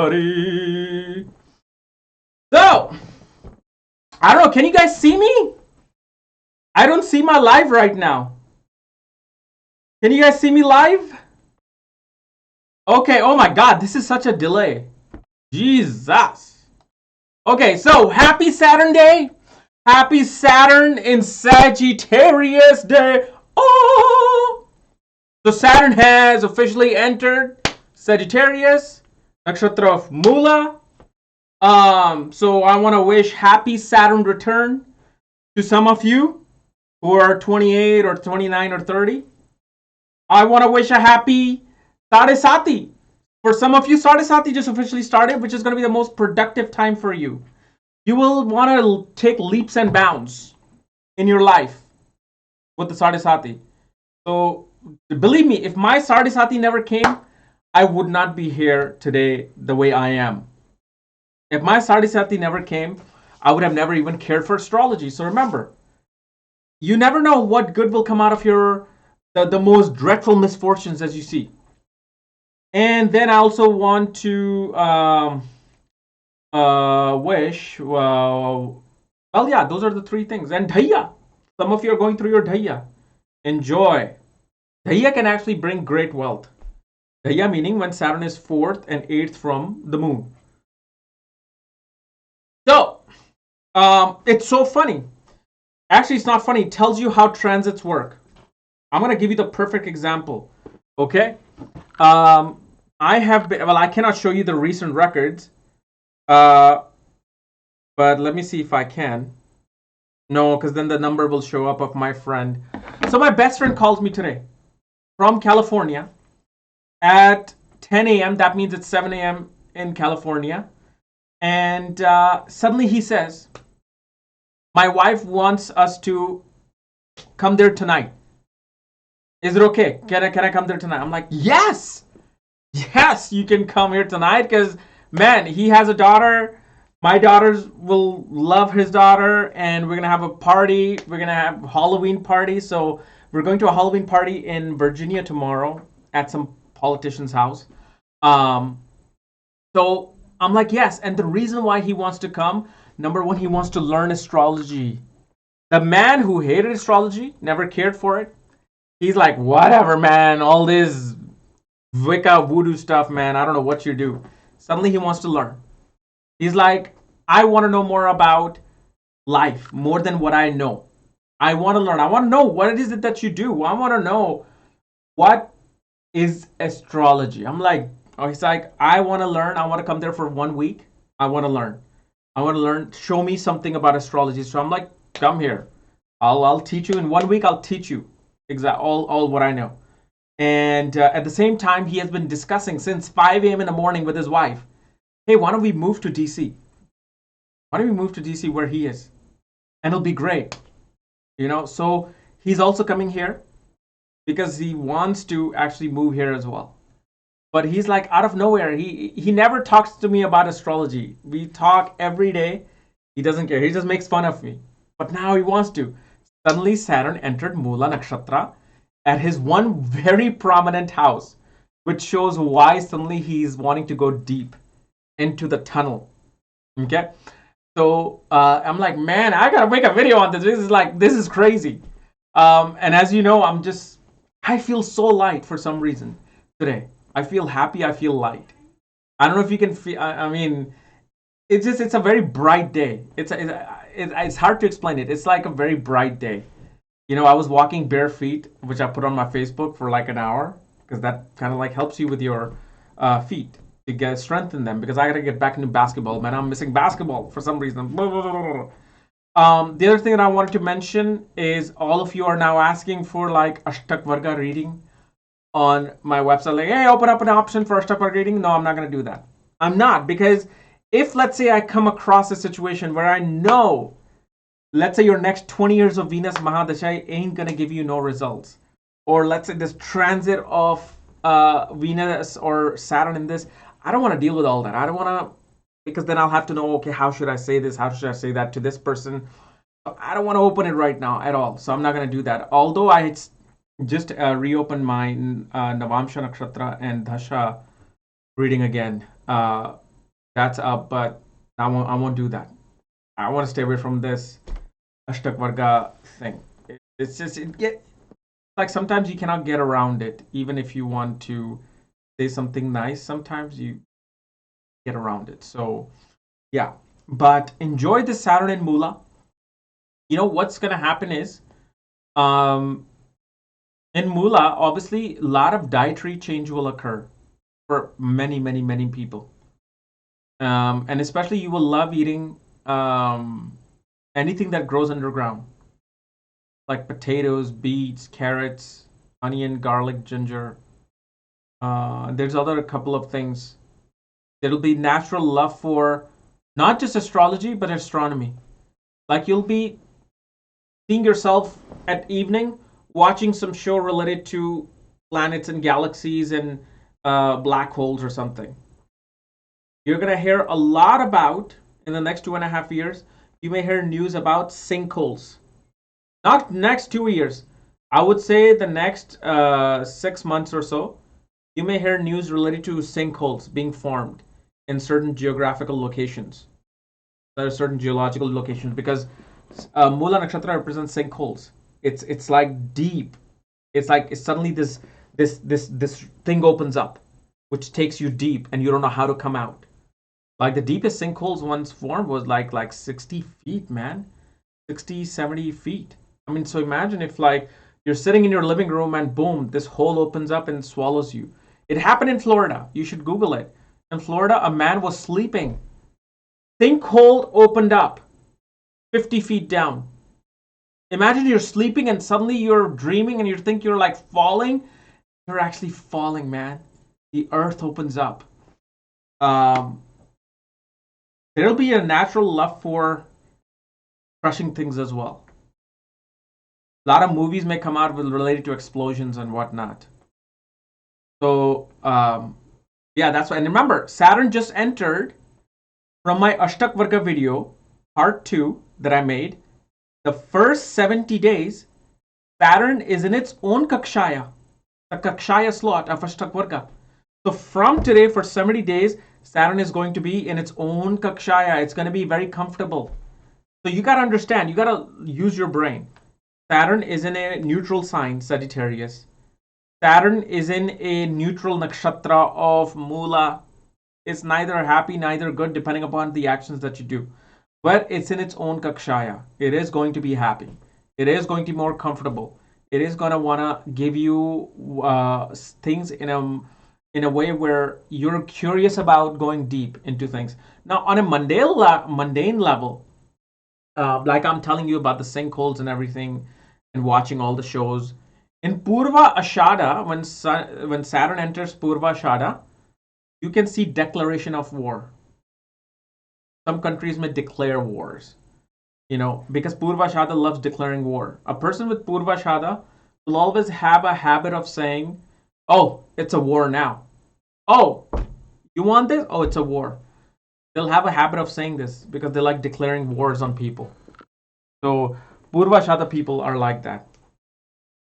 everybody. So, I don't know, can you guys see me? I don't see my live right now. Can you guys see me live? Okay, oh my god, this is such a delay. Jesus. Okay, so happy Saturn Day. Happy Saturn in Sagittarius Day. Oh! So Saturn has officially entered Sagittarius, nakshatra of Mula. So I want to wish happy Saturn return to some of you who are 28 or 29 or 30. I want to wish a happy Sadesati. For some of you, Sadesati just officially started, which is going to be the most productive time for you. You will want to take leaps and bounds in your life with the Sadesati. So believe me, if my Sadesati never came, I would not be here today the way I am. If my Sadesati never came, I would have never even cared for astrology. So remember, you never know what good will come out of the most dreadful misfortunes as you see. And then I also want to wish, well, yeah, those are the three things. And Dhaya, some of you are going through your Dhaya. Enjoy. Dhaya can actually bring great wealth. Dhaya meaning when Saturn is 4th and 8th from the moon. So, it's so funny. Actually, it's not funny. It tells you how transits work. I'm going to give you the perfect example. Okay? I cannot show you the recent records. But let me see if I can. No, because then the number will show up of my friend. So my best friend calls me today from California at 10 a.m. That means it's 7 a.m. in California. And suddenly he says, my wife wants us to come there tonight. Is it okay? Can I come there tonight? I'm like, yes, you can come here tonight because, man, he has a daughter. My daughters will love his daughter, and we're going to have a party. We're going to have a Halloween party. So we're going to a Halloween party in Virginia tomorrow at some politician's house. So I'm like, yes. And the reason why he wants to come, number one, he wants to learn astrology. The man who hated astrology, never cared for it, he's like, whatever, man, all this Wicca voodoo stuff, man, I don't know what you do. Suddenly he wants to learn. He's like, I want to know more about life, more than what I know. I want to learn. I want to know what it is that you do. I want to know what is astrology. I'm like, oh, he's like, I want to learn. I want to come there for 1 week. I want to learn. I want to learn. Show me something about astrology. So I'm like, come here. I'll teach you in 1 week. I'll teach you all what I know. And at the same time, he has been discussing since 5 a.m. in the morning with his wife. Hey, why don't we move to DC? Why don't we move to DC where he is? And it'll be great. So he's also coming here because he wants to actually move here as well. But he's like out of nowhere. He never talks to me about astrology. We talk every day. He doesn't care. He just makes fun of me. But now he wants to. Suddenly Saturn entered Mula Nakshatra at his one very prominent house, which shows why suddenly he's wanting to go deep into the tunnel. Okay? So I'm like, man, I gotta make a video on this. This is crazy. And as you know, I feel so light for some reason today. I feel happy. I feel light. I don't know if you can feel. I mean, it's a very bright day. It's hard to explain it. It's like a very bright day. I was walking bare feet, which I put on my Facebook for like an hour because that kind of like helps you with your feet to strengthen them. Because I gotta get back into basketball, man. I'm missing basketball for some reason. The other thing that I wanted to mention is all of you are now asking for like Ashtak Varga reading on my website. Like, hey, open up an option for Ashtak Varga reading. No, I'm not gonna do that. I'm not, because if let's say I come across a situation where I know, let's say your next 20 years of Venus Mahadasha ain't gonna give you no results, or let's say this transit of Venus or Saturn in this, I don't want to deal with all that. I don't want to, because then I'll have to know, okay, how should I say this? How should I say that to this person? I don't want to open it right now at all. So I'm not going to do that. Although I just reopened my Navamsha Nakshatra and Dasha reading again That's up, but I won't do that. I want to stay away from this Ashtak Varga thing. It's just it get like sometimes you cannot get around it, even if you want to say something nice. Sometimes you get around it. So yeah, but enjoy the Saturn and Mula. You know what's gonna happen is, um, in Mula, obviously, a lot of dietary change will occur for many, many, many people. And especially you will love eating anything that grows underground, like potatoes, beets, carrots, onion, garlic, ginger. There's other couple of things. There'll be natural love for not just astrology but astronomy. Like you'll be seeing yourself at evening watching some show related to planets and galaxies and black holes or something. You're gonna hear a lot about in the next 2.5 years. You may hear news about sinkholes. Not next 2 years. I would say the next 6 months or so. You may hear news related to sinkholes being formed in certain geographical locations. There are certain geological locations because Mula Nakshatra represents sinkholes. It's like deep. It's suddenly this thing opens up, which takes you deep, and you don't know how to come out. Like the deepest sinkholes once formed was like 60 feet, man. 60, 70 feet. I mean, so imagine if like you're sitting in your living room and boom, this hole opens up and swallows you. It happened in Florida. You should Google it. In Florida, a man was sleeping. Sinkhole opened up 50 feet down. Imagine you're sleeping and suddenly you're dreaming and you think you're like falling. You're actually falling, man. The earth opens up. Um, there'll be a natural love for crushing things as well. A lot of movies may come out with related to explosions and whatnot. So yeah, that's why. And remember, Saturn just entered from my Ashtak Varga video, part 2 that I made. The first 70 days, Saturn is in its own Kakshaya, the Kakshaya slot of Ashtak Varga. So from today for 70 days, Saturn is going to be in its own Kakshaya. It's going to be very comfortable. So you got to understand, you got to use your brain. Saturn is in a neutral sign, Sagittarius. Saturn is in a neutral nakshatra of Mula. It's neither happy, neither good, depending upon the actions that you do. But it's in its own kakshaya. It is going to be happy. It is going to be more comfortable. It is going to want to give you things in a way where you're curious about going deep into things. Now, on a mundane level, like I'm telling you about the sinkholes and everything, and watching all the shows. In Purva Ashada, when Saturn enters Purva Ashada, you can see declaration of war. Some countries may declare wars, because Purva Ashada loves declaring war. A person with Purva Ashada will always have a habit of saying, "Oh, it's a war now. Oh, you want this? Oh, it's a war." They'll have a habit of saying this because they like declaring wars on people. So Purva Ashada people are like that.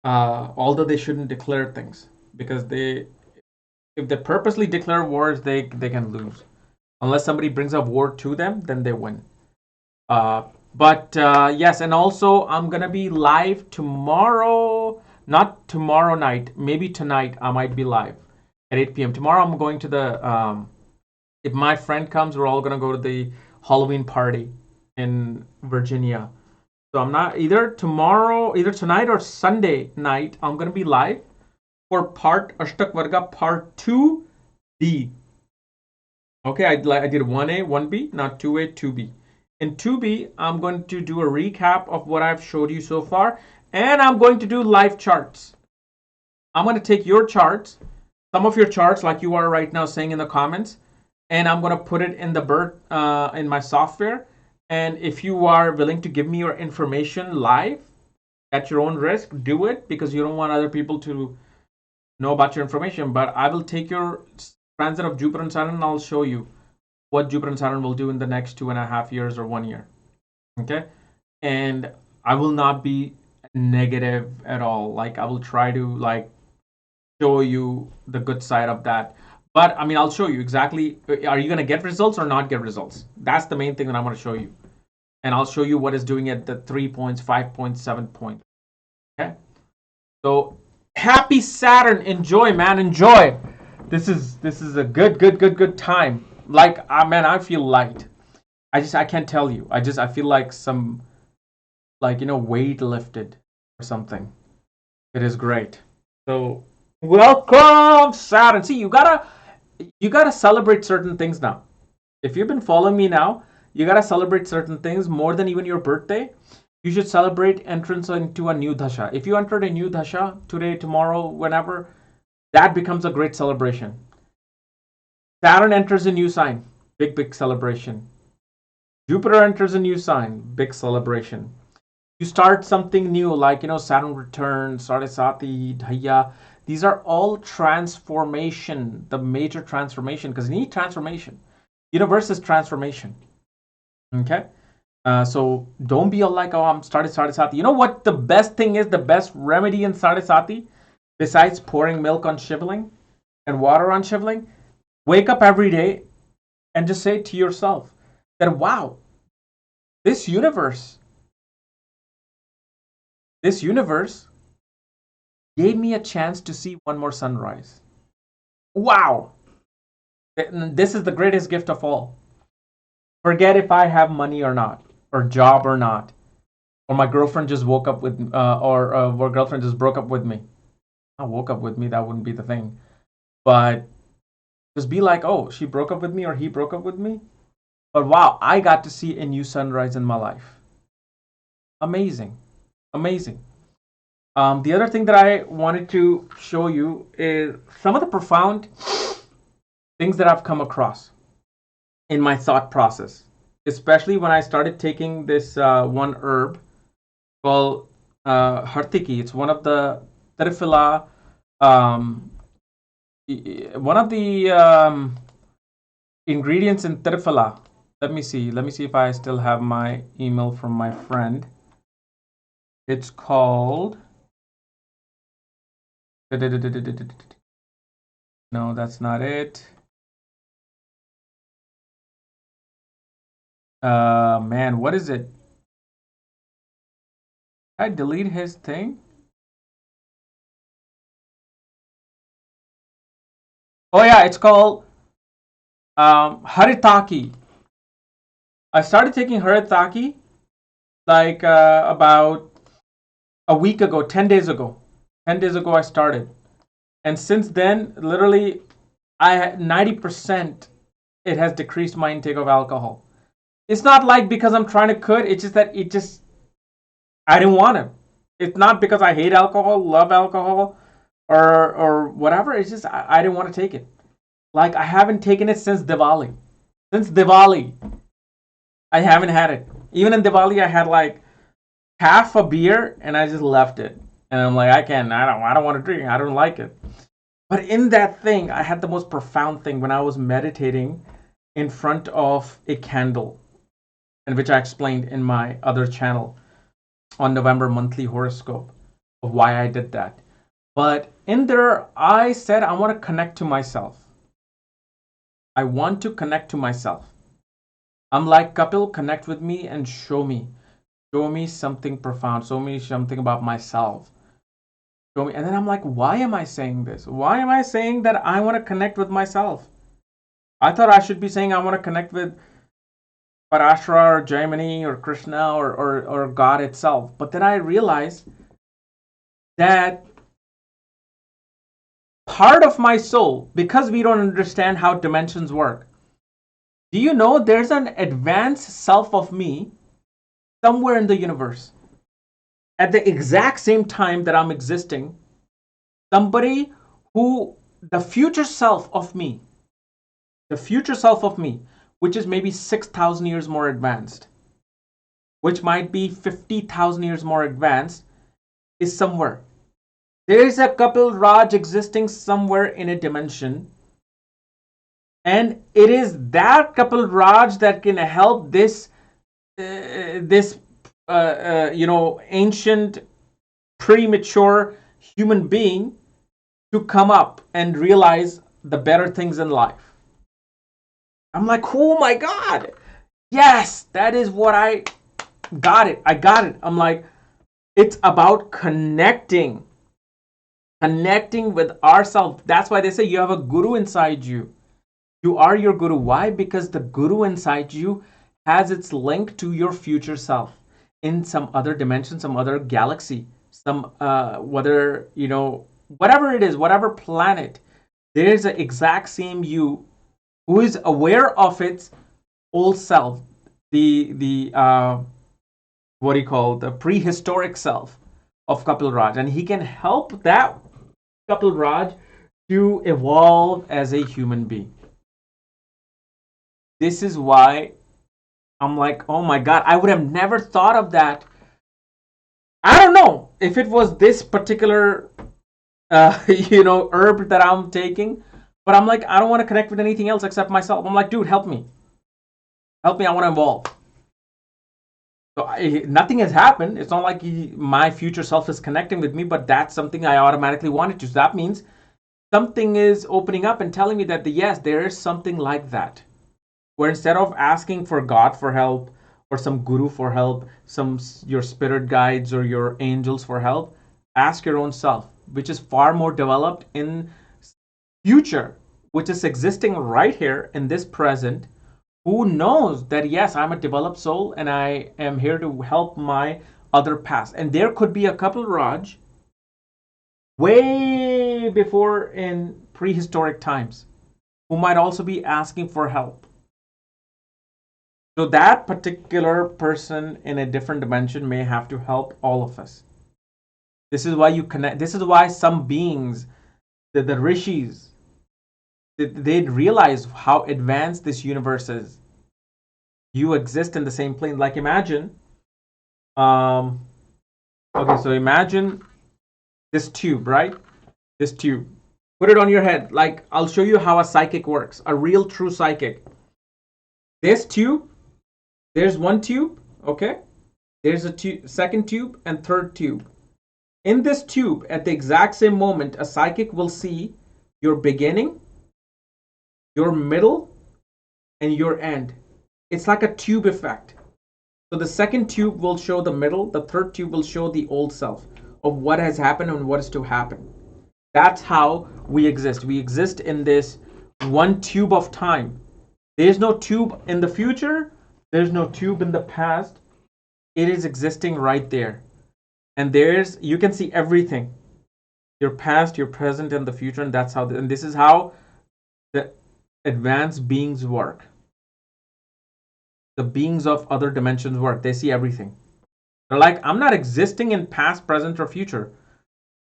Although they shouldn't declare things because if they purposely declare wars, they can lose. Unless somebody brings a war to them, then they win. But yes, and also I'm gonna be live tomorrow. Not tomorrow night, maybe tonight. I might be live at 8 p.m. Tomorrow I'm going to the. If my friend comes, we're all gonna go to the Halloween party in Virginia. So I'm not either tonight or Sunday night. I'm gonna be live for part Ashtak Varga part 2B. Okay, I did 1A, 1B, now 2A, 2B. In 2B, I'm going to do a recap of what I've showed you so far, and I'm going to do live charts. I'm going to take your charts, some of your charts like you are right now saying in the comments, and I'm going to put it in the in my software. And if you are willing to give me your information live at your own risk, do it because you don't want other people to know about your information. But I will take your transit of Jupiter and Saturn and I'll show you what Jupiter and Saturn will do in the next 2.5 years or 1 year. Okay? And I will not be negative at all. Like I will try to show you the good side of that. But I mean, I'll show you exactly. Are you going to get results or not get results? That's the main thing that I want to show you. And I'll show you what it's doing at the 3 points, 5 points, 7 points. Okay. So happy Saturn. Enjoy, man. Enjoy. This is a good time. Like, man, I feel light. I can't tell you. I feel like some, like, weight lifted or something. It is great. So welcome, Saturn. See, you gotta celebrate certain things now. If you've been following me now, you gotta celebrate certain things more than even your birthday. You should celebrate entrance into a new dasha. If you entered a new dasha today, tomorrow, whenever, that becomes a great celebration. Saturn enters a new sign, big celebration. Jupiter enters a new sign, big celebration. You start something new, like Saturn returns, Sarasati, Dhaya. These are all transformation, the major transformation, because you need transformation. Universe is transformation. Okay. So don't be all like, oh, I'm started Sarasati. You know what the best thing is? The best remedy in Sarasati, besides pouring milk on shivling and water on shivling, wake up every day and just say to yourself that, wow, this universe gave me a chance to see one more sunrise. Wow. This is the greatest gift of all. Forget if I have money or not, or job or not, or my girlfriend just woke up with, or my girlfriend just broke up with me. Not woke up with me, that wouldn't be the thing. But just be like, oh, she broke up with me or he broke up with me. But wow, I got to see a new sunrise in my life. Amazing. Amazing. The other thing that I wanted to show you is some of the profound things that I've come across in my thought process, especially when I started taking this one herb called Hartiki. It's one of the Trifila, one of the ingredients in Trifila. Let me see if I still have my email from my friend. It's called... No, that's not it. Man, what is it? I delete his thing? Oh yeah, it's called Haritaki. I started taking Haritaki like about a week ago, 10 days ago. 10 days ago I started. And since then, literally, 90% it has decreased my intake of alcohol. It's not like because I'm trying to quit, it's just that I didn't want to. It's not because I hate alcohol, love alcohol, or whatever. It's just I didn't want to take it. Like, I haven't taken it since Diwali. Since Diwali, I haven't had it. Even in Diwali, I had like half a beer and I just left it. And I'm like, I don't want to drink. I don't like it. But in that thing, I had the most profound thing when I was meditating in front of a candle, and which I explained in my other channel on November monthly horoscope of why I did that. But in there, I said I want to connect to myself. I want to connect to myself. I'm like, Kapil, connect with me and show me something profound. Show me something about myself. Show me. And then I'm like, why am I saying this? Why am I saying that I want to connect with myself? I thought I should be saying I want to connect with Parashara or Jaimini or Krishna or God itself. But then I realized that part of my soul, because we don't understand how dimensions work, do you know there's an advanced self of me somewhere in the universe? At the exact same time that I'm existing, somebody who, the future self of me, which is maybe 6,000 years more advanced, which might be 50,000 years more advanced, is somewhere. There is a Kapil Raj existing somewhere in a dimension, and it is that Kapil Raj that can help this ancient, premature human being to come up and realize the better things in life. I'm like, oh my God, yes, that is what I got it. I got it. I'm like, it's about connecting with ourselves. That's why they say you have a guru inside you. You are your guru. Why? Because the guru inside you has its link to your future self in some other dimension, some other galaxy, some whether whatever it is, whatever planet. There's an exact same you who is aware of its old self, the what do you call, the prehistoric self of Kapil Raj, and he can help that Kapil Raj to evolve as a human being. This is why I'm like, oh my God, I would have never thought of that. I don't know if it was this particular herb that I'm taking, but I'm like, I don't want to connect with anything else except myself. I'm like, dude, help me. Help me, I want to evolve. So nothing has happened. It's not like my future self is connecting with me, but that's something I automatically wanted to. So that means something is opening up and telling me that yes, there is something like that. Where instead of asking for God for help or some guru for help, your spirit guides or your angels for help, ask your own self, which is far more developed in future, which is existing right here in this present. Who knows that yes, I'm a developed soul and I am here to help my other past. And there could be a Kapil Raj way before in prehistoric times who might also be asking for help. So that particular person in a different dimension may have to help all of us. This is why you connect. This is why some beings, the rishis, they realize how advanced this universe is. You exist in the same plane. Like imagine, okay, so imagine this tube, right? This tube. Put it on your head. Like I'll show you how a psychic works. A real true psychic. This tube, there's one tube, okay? There's a second tube and third tube. In this tube, at the exact same moment, a psychic will see your beginning, your middle, and your end. It's like a tube effect. So the second tube will show the middle, the third tube will show the old self of what has happened and what is to happen. That's how we exist. We exist in this one tube of time. There's no tube in the future. There's no tube in the past. It is existing right there. And you can see everything. Your past, your present, and the future. And that's how, and this is how the advanced beings work. The beings of other dimensions work. They see everything. They're like, I'm not existing in past, present, or future.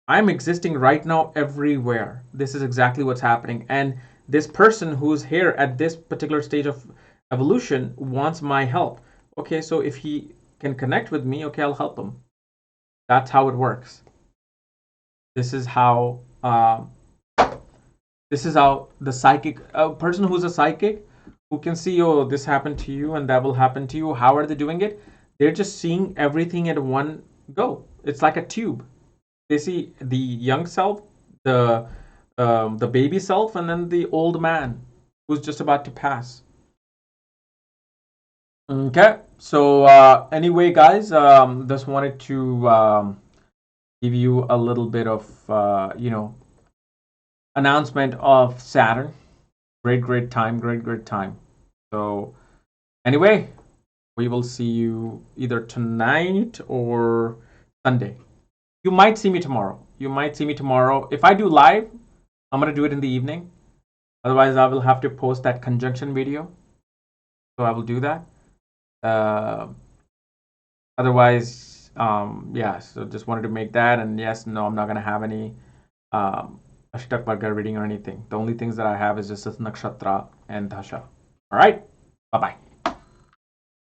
I'm existing right now everywhere. This is exactly what's happening. And this person who's here at this particular stage of evolution wants my help. Okay, so if he can connect with me, okay, I'll help him. That's how it works. This is how the psychic, a person who's a psychic, who can see, oh, this happened to you and that will happen to you. How are they doing it? They're just seeing everything at one go. It's like a tube. They see the young self, the baby self, and then the old man who's just about to pass. Okay, so anyway, guys, just wanted to give you a little bit of announcement of Saturn. Great time. So anyway, we will see you either tonight or Sunday. You might see me tomorrow. If I do live, I'm going to do it in the evening. Otherwise, I will have to post that conjunction video. So I will do that. Otherwise, yeah, so just wanted to make that. And yes, no, I'm not going to have any Ashtak Varga reading or anything. The only things that I have is just Nakshatra and Dasha. All right. Bye-bye.